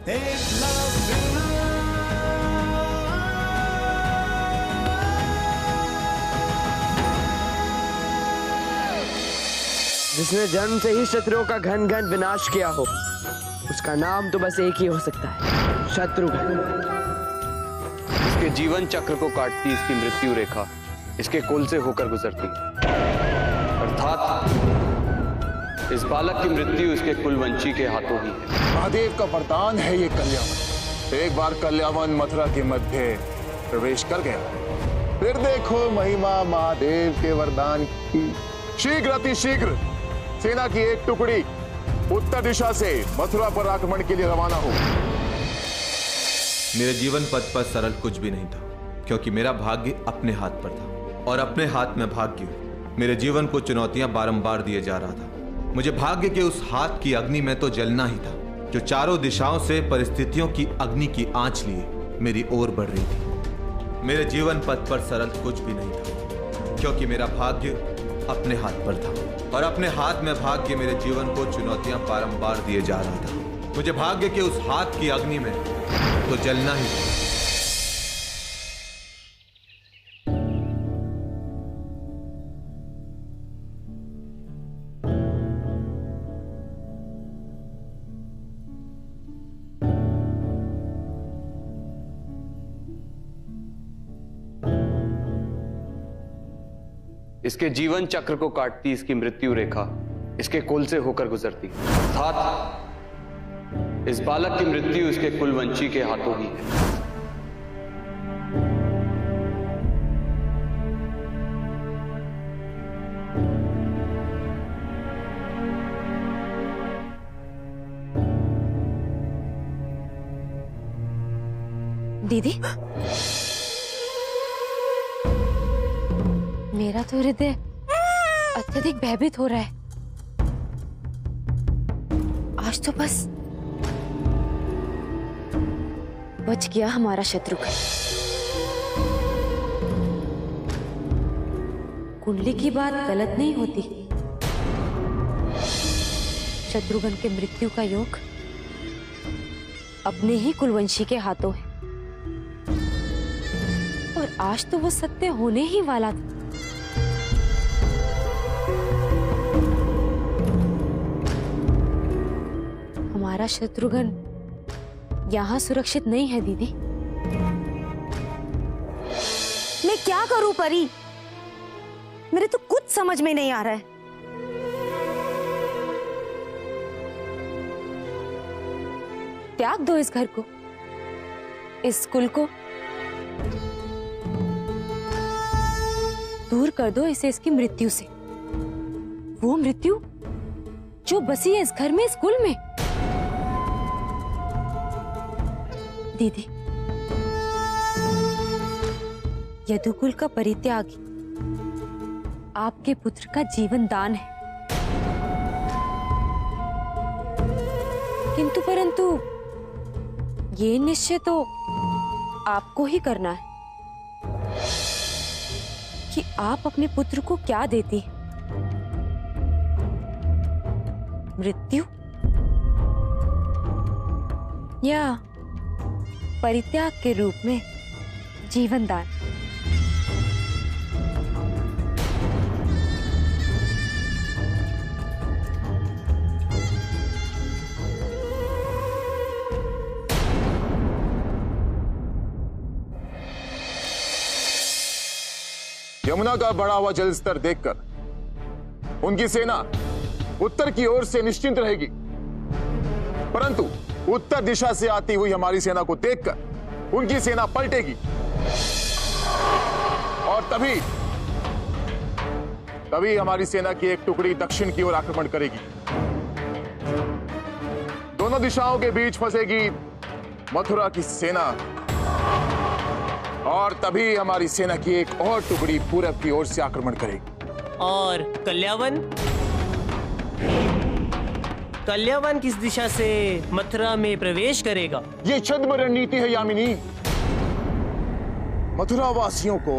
जिसने जन्म से ही शत्रुओं का घन घन विनाश किया हो, उसका नाम तो बस एक ही हो सकता है, शत्रुघ्न। इसके जीवन चक्र को काटती इसकी मृत्यु रेखा इसके कुल से होकर गुजरती, अर्थात इस बालक की मृत्यु इसके कुलवंशी के हाथों ही है। महादेव का वरदान है ये कल्यावन। एक बार कल्यावन मथुरा के मध्य प्रवेश कर गया, फिर देखो महिमा महादेव के वरदान की। शीघ्र अतिशीघ्र सेना की एक टुकड़ी उत्तर दिशा से मथुरा पर आक्रमण के लिए रवाना हो। मेरे जीवन पथ पर सरल कुछ भी नहीं था, क्योंकि मेरा भाग्य अपने हाथ पर था, और अपने हाथ में भाग्य मेरे जीवन को चुनौतियां बारंबार दिए जा रहा था। मुझे भाग्य के उस हाथ की अग्नि में तो जलना ही था, जो चारों दिशाओं से परिस्थितियों की अग्नि की आंच लिए मेरी ओर बढ़ रही थी। मेरे जीवन पथ पर सरल कुछ भी नहीं था, क्योंकि मेरा भाग्य अपने हाथ पर था, और अपने हाथ में भाग्य मेरे जीवन को चुनौतियां बारंबार दिए जा रहा था। मुझे भाग्य के उस हाथ की अग्नि में तो जलना ही था। इसके जीवन चक्र को काटती इसकी मृत्यु रेखा इसके कुल से होकर गुजरती, अर्थात इस बालक की मृत्यु इसके कुलवंशी के हाथों ही है। दीदी, मेरा तो हृदय अत्यधिक भयभीत हो रहा है। आज तो बस बच गया हमारा शत्रुघ्न। कुंडली की बात गलत नहीं होती। शत्रुघ्न के मृत्यु का योग अपने ही कुलवंशी के हाथों है, और आज तो वो सत्य होने ही वाला था। हमारा शत्रुघ्न यहाँ सुरक्षित नहीं है दीदी। मैं क्या करूं परी, मेरे तो कुछ समझ में नहीं आ रहा है। त्याग दो इस घर को, इस कुल को, दूर कर दो इसे इसकी मृत्यु से। वो मृत्यु जो बसी है इस घर में, इस कुल में। दीदी, यदुकुल का परित्याग आपके पुत्र का जीवन दान है, किंतु परंतु ये निश्चय तो आपको ही करना है कि आप अपने पुत्र को क्या देती हैं? मृत्यु या परित्याग के रूप में जीवन दान? यमुना का बढ़ा हुआ जल स्तर देखकर उनकी सेना उत्तर की ओर से निश्चिंत रहेगी, परंतु उत्तर दिशा से आती हुई हमारी सेना को देखकर उनकी सेना पलटेगी, और तभी हमारी सेना की एक टुकड़ी दक्षिण की ओर आक्रमण करेगी। दोनों दिशाओं के बीच फंसेगी मथुरा की सेना, और तभी हमारी सेना की एक और टुकड़ी पूरब की ओर से आक्रमण करेगी। और कल्यावन किस दिशा से मथुरा में प्रवेश करेगा? ये छद्म रणनीति है यामिनी। मथुरा वासियों को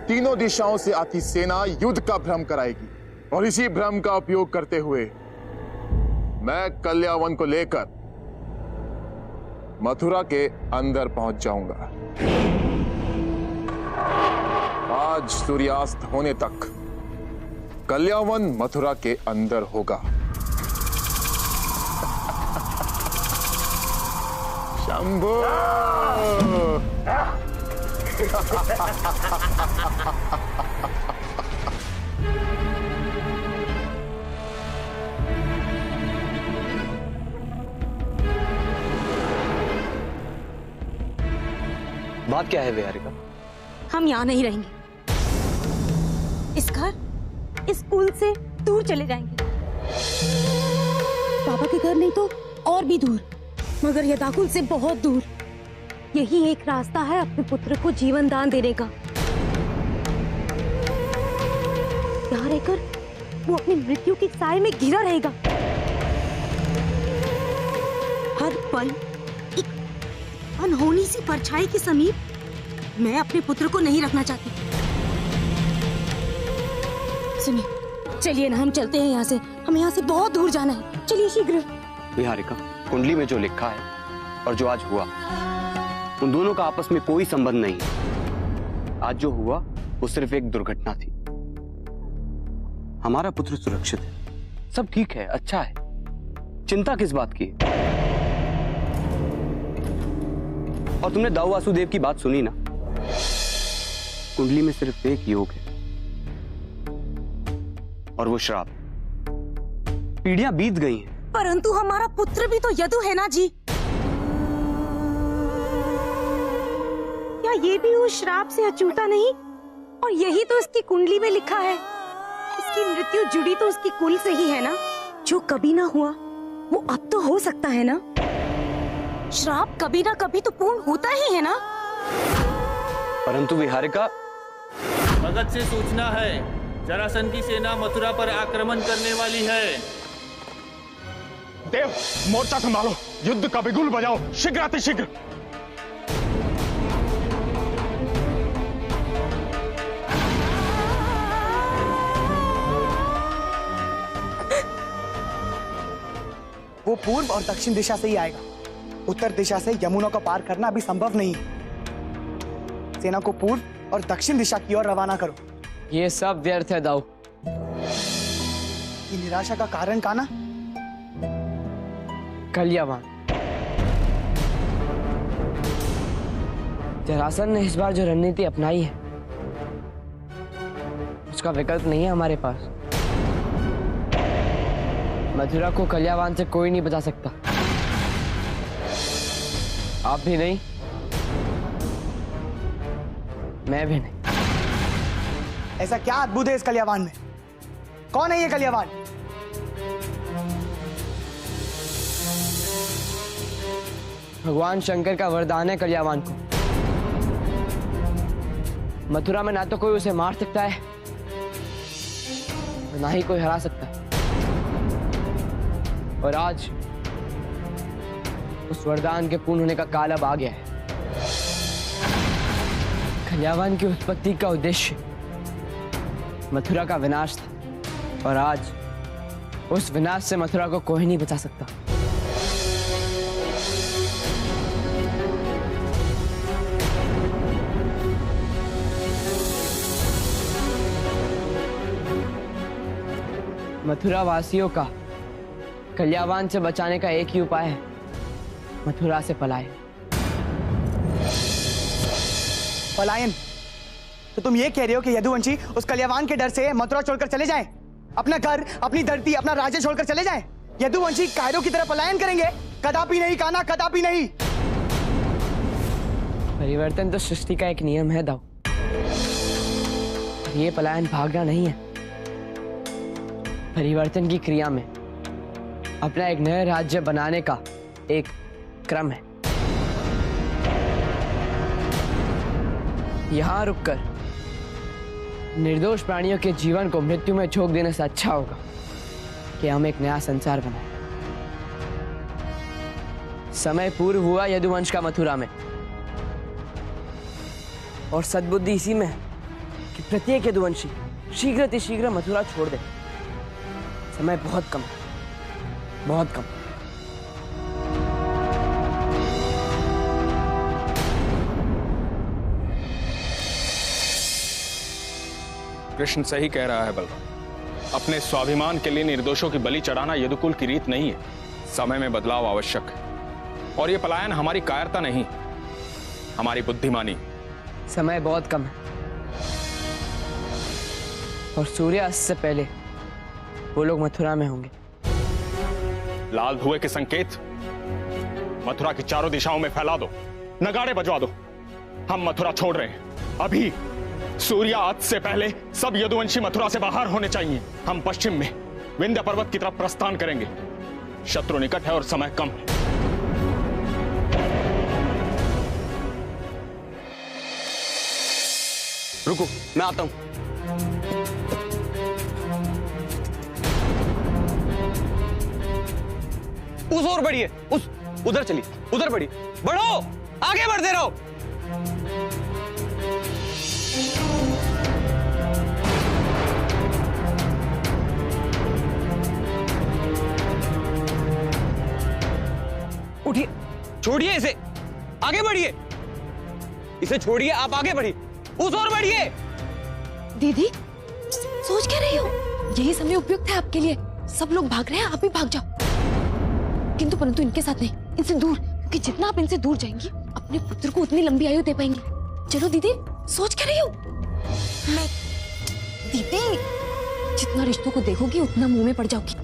तीनों दिशाओं से आती सेना युद्ध का भ्रम कराएगी, और इसी भ्रम का उपयोग करते हुए मैं कल्यावन को लेकर मथुरा के अंदर पहुंच जाऊंगा। आज सूर्यास्त होने तक कल्यावन मथुरा के अंदर होगा। शंभू! बात क्या है विहारिका? हम यहाँ नहीं रहेंगे। इस घर, इस स्कूल से दूर चले जाएंगे। पापा के घर नहीं तो और भी दूर, मगर यदाकुल से बहुत दूर। यही एक रास्ता है अपने पुत्र को जीवन दान देने का। यहाँ रहकर वो अपनी मृत्यु के साए में घिरा रहेगा। हर पल एक अनहोनी सी परछाई के समीप मैं अपने पुत्र को नहीं रखना चाहती। सुनिए, चलिए ना, हम चलते हैं यहाँ से। हमें यहाँ से बहुत दूर जाना है। चलिए शीघ्र। विहारिका, कुंडली में जो लिखा है और जो आज हुआ, उन दोनों का आपस में कोई संबंध नहीं है। आज जो हुआ वो सिर्फ एक दुर्घटना थी। हमारा पुत्र सुरक्षित है, सब ठीक है, अच्छा है। चिंता किस बात की? और तुमने दाऊ वासुदेव की बात सुनी ना? कुंडली में सिर्फ एक योग है और वो श्राप। पीढ़ियां बीत गई हैं। परंतु हमारा पुत्र भी तो यदु है ना जी। क्या ये भी उस श्राप से अछूता नहीं? और यही तो इसकी कुंडली में लिखा है। इसकी मृत्यु जुड़ी तो उसकी कुल से ही है ना। जो कभी ना हुआ वो अब तो हो सकता है ना। श्राप कभी ना कभी तो पूर्ण होता ही है ना। परंतु विहारिका, भगत से सूचना है, जरासंध की सेना मथुरा पर आक्रमण करने वाली है। देव, मोर्चा संभालो, युद्ध का बिगुल बजाओ, शीघ्र अतिशीघ्र। वो पूर्व और दक्षिण दिशा से ही आएगा। उत्तर दिशा से यमुना को पार करना अभी संभव नहीं है। सेना को पूर्व और दक्षिण दिशा की ओर रवाना करो। ये सब व्यर्थ है दाऊ। ये निराशा का कारण का ना? कल्यावान, जरासंध ने इस बार जो रणनीति अपनाई है उसका विकल्प नहीं है हमारे पास। मथुरा को कल्यावान से कोई नहीं बचा सकता, आप भी नहीं, मैं भी नहीं। ऐसा क्या अद्भुत है इस कल्यावान में? कौन है ये कल्यावान? भगवान शंकर का वरदान है कल्यावान को। मथुरा में ना तो कोई उसे मार सकता है और ना ही कोई हरा सकता है। और आज उस वरदान के पूर्ण होने का काल अब आ गया है। कल्यावान की उत्पत्ति का उद्देश्य मथुरा का विनाश था और आज उस विनाश से मथुरा को कोई नहीं बचा सकता। मथुरा वासियों का कल्यावान से बचाने का एक ही उपाय है, मथुरा से पलायन। पलायन? तो तुम ये कह रहे हो कि यदुवंशी उस कल्यावान के डर से मथुरा छोड़कर चले जाएं? अपना घर, अपनी धरती, अपना राज्य छोड़कर चले जाएं? यदुवंशी कायरों की तरह पलायन करेंगे? कदापि नहीं कान्हा, कदापि नहीं। परिवर्तन तो सृष्टि का एक नियम है दाऊ। ये पलायन भागना नहीं है। परिवर्तन की क्रिया में अपना एक नया राज्य बनाने का एक क्रम है। यहां रुककर निर्दोष प्राणियों के जीवन को मृत्यु में झोंक देने से अच्छा होगा कि हम एक नया संसार बनाएं। समय पूर्व हुआ यदुवंश का मथुरा में, और सद्बुद्धि इसी में है कि प्रत्येक यदुवंशी शीघ्र मथुरा छोड़ दे। समय बहुत कम, बहुत कम। कृष्ण सही कह रहा है बलराम। अपने स्वाभिमान के लिए निर्दोषों की बलि चढ़ाना यदुकुल की रीत नहीं है। समय में बदलाव आवश्यक है, और यह पलायन हमारी कायरता नहीं, हमारी बुद्धिमानी। समय बहुत कम है और सूर्यास्त से पहले वो लोग मथुरा में होंगे। लाल धुएं के संकेत मथुरा की चारों दिशाओं में फैला दो, नगाड़े बजवा दो। हम मथुरा छोड़ रहे हैं अभी। सूर्यास्त से पहले सब यदुवंशी मथुरा से बाहर होने चाहिए। हम पश्चिम में विंध्य पर्वत की तरफ प्रस्थान करेंगे। शत्रु निकट है और समय कम है। रुको, मैं आता हूं। उस ओर बढ़िए, उधर चलिए, उधर बढ़िए, बढ़ो, आगे बढ़ते रहो। उठिए, छोड़िए इसे, आगे बढ़िए। इसे छोड़िए, आप आगे बढ़िए, उस ओर बढ़िए। दीदी, सोच क्या रही हो? यही समय उपयुक्त है आपके लिए। सब लोग भाग रहे हैं, आप भी भाग जाओ। किंतु परंतु इनके साथ नहीं, इनसे दूर, क्योंकि जितना आप इनसे दूर जाएंगी अपने पुत्र को उतनी लंबी आयु दे पाएंगी। चलो दीदी, सोच क्या रही हो? मैं दीदी, जितना रिश्तों को देखोगी उतना मुंह में पड़ जाओगी।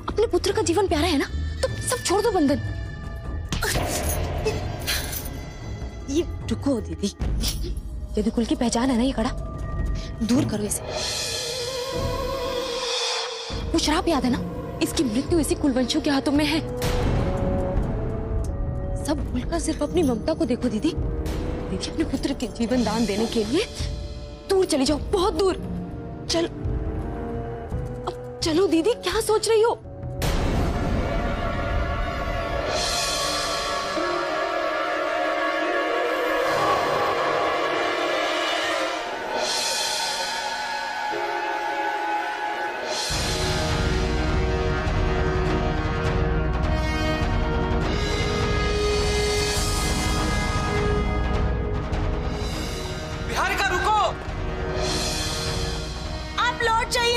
अपने पुत्र का जीवन प्यारा है ना, तो सब छोड़ दो बंधन। ये रुको दीदी, यदुकुल की पहचान है ना ये कड़ा, दूर करो इसे। वो श्राप याद है ना, इसकी मृत्यु इसी कुलवंशियों के हाथों में है। सब भूलकर सिर्फ अपनी ममता को देखो दीदी। देखिए, अपने पुत्र के जीवन दान देने के लिए दूर चली जाओ, बहुत दूर। चलो, अब चलो दीदी, क्या सोच रही हो?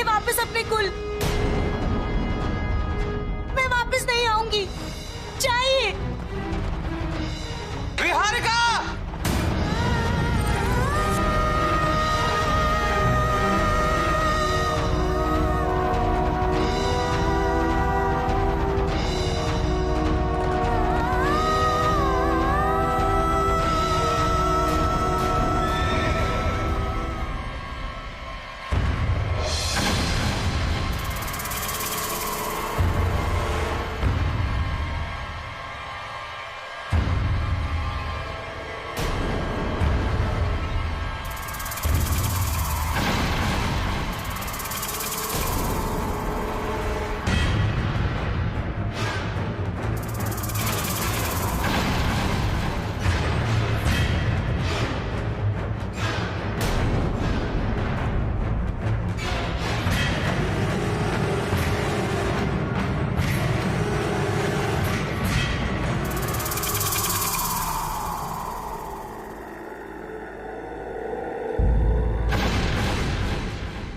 वापस अपने कुल। मैं वापस नहीं आऊंगी, चाहिए। विहारिका!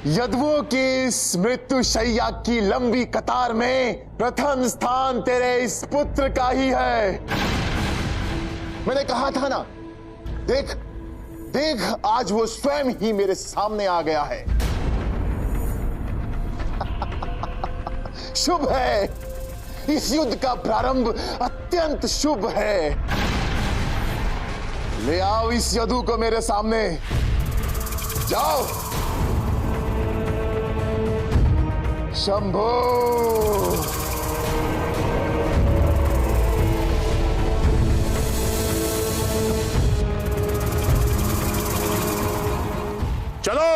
यदुओं की इस मृत्यु शैया की लंबी कतार में प्रथम स्थान तेरे इस पुत्र का ही है। मैंने कहा था ना, देख देख, आज वो स्वयं ही मेरे सामने आ गया है। शुभ है, इस युद्ध का प्रारंभ अत्यंत शुभ है। ले आओ इस यदु को मेरे सामने, जाओ। शंभो! चलो।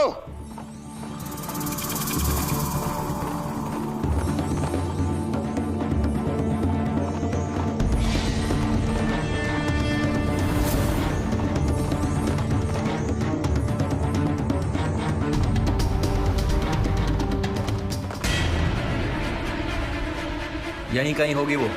यहीं कहीं होगी वो।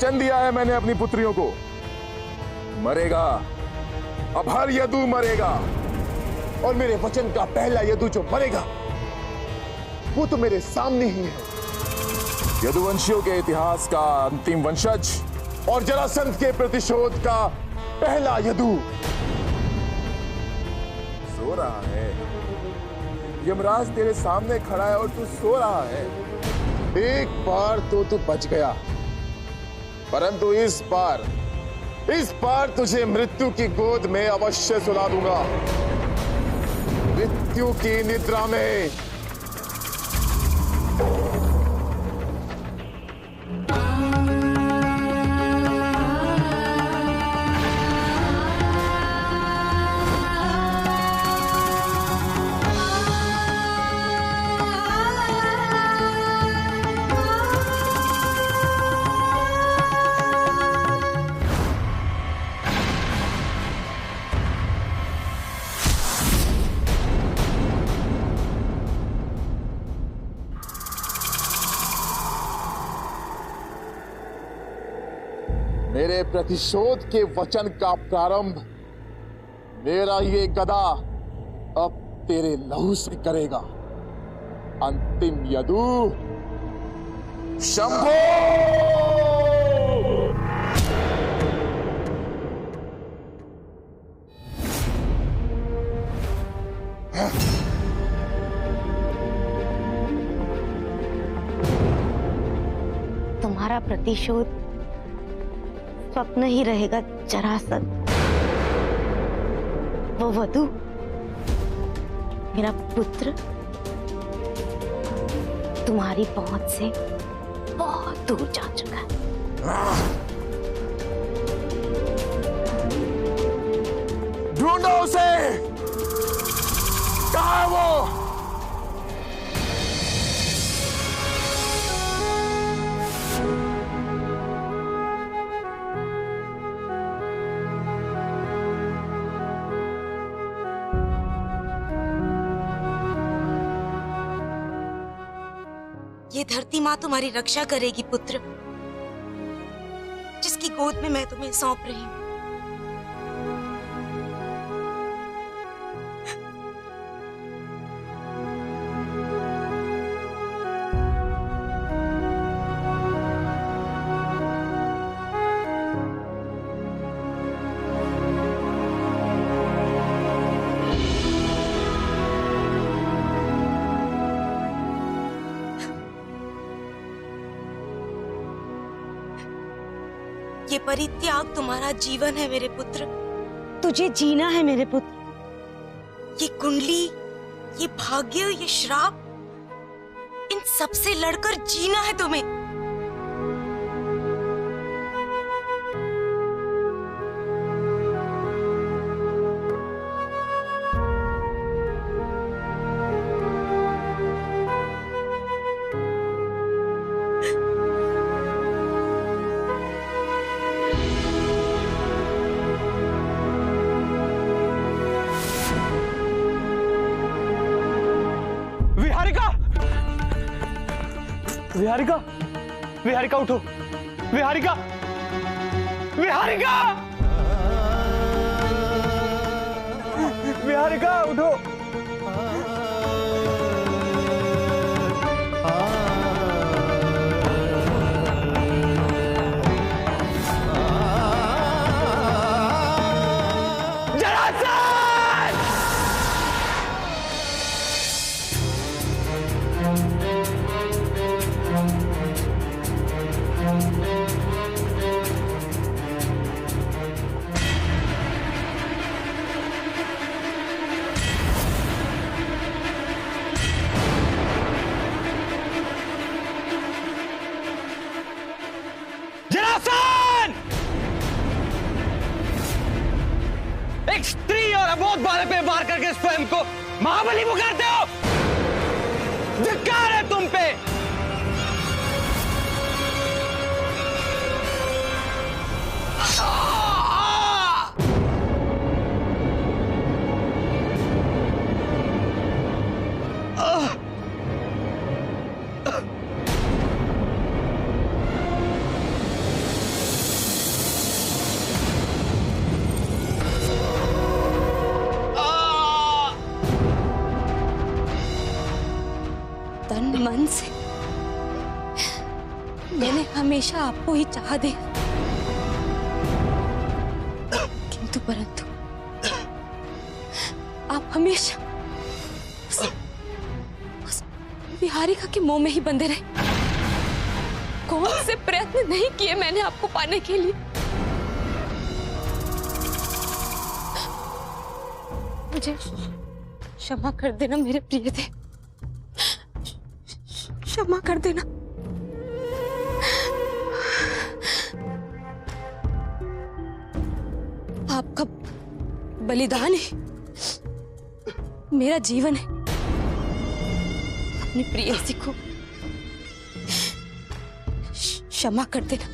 वचन दिया है मैंने अपनी पुत्रियों को, मरेगा, अब हर यदु मरेगा। और मेरे वचन का पहला यदु जो मरेगा वो तो मेरे सामने ही है। यदुवंशियों के इतिहास का अंतिम वंशज और जरासंध के प्रतिशोध का पहला यदु सो रहा है। यमराज तेरे सामने खड़ा है और तू सो रहा है। एक बार तो तू बच गया, परंतु इस बार तुझे मृत्यु की गोद में अवश्य सुला दूंगा, मृत्यु की निद्रा में। मेरे प्रतिशोध के वचन का प्रारंभ मेरा ये गदा अब तेरे लहू से करेगा। अंतिम यदु शंभो! तुम्हारा प्रतिशोध स्वप्न ही रहेगा जरासंध। वो वधु मेरा पुत्र तुम्हारी पहुंच से बहुत दूर जा चुका है। ढूंढो उसे, कहाँ है वो? ये धरती माँ तुम्हारी रक्षा करेगी पुत्र, जिसकी गोद में मैं तुम्हें सौंप रही हूँ। ये परित्याग तुम्हारा जीवन है मेरे पुत्र, तुझे जीना है मेरे पुत्र। ये कुंडली, ये भाग्य, ये श्राप, इन सब से लड़कर जीना है तुम्हें। विहारिका, विहारिका उठो, विहारिका, विहारिका, विहारिका उठो। एक स्त्री और अबोध बालक पे वार करके स्वयं को महाबली पुकारते हो? धिक्कार है तुम पे। मन से। मैंने हमेशा आपको ही चाहा दे, किंतु परंतु आप हमेशा उस विहारिका के मोह में ही बंधे रहे। कौन से प्रयत्न नहीं किए मैंने आपको पाने के लिए। मुझे क्षमा कर देना मेरे प्रिय थे, क्षमा कर देना। आपका बलिदान ही मेरा जीवन है। अपनी प्रियसी को क्षमा कर देना।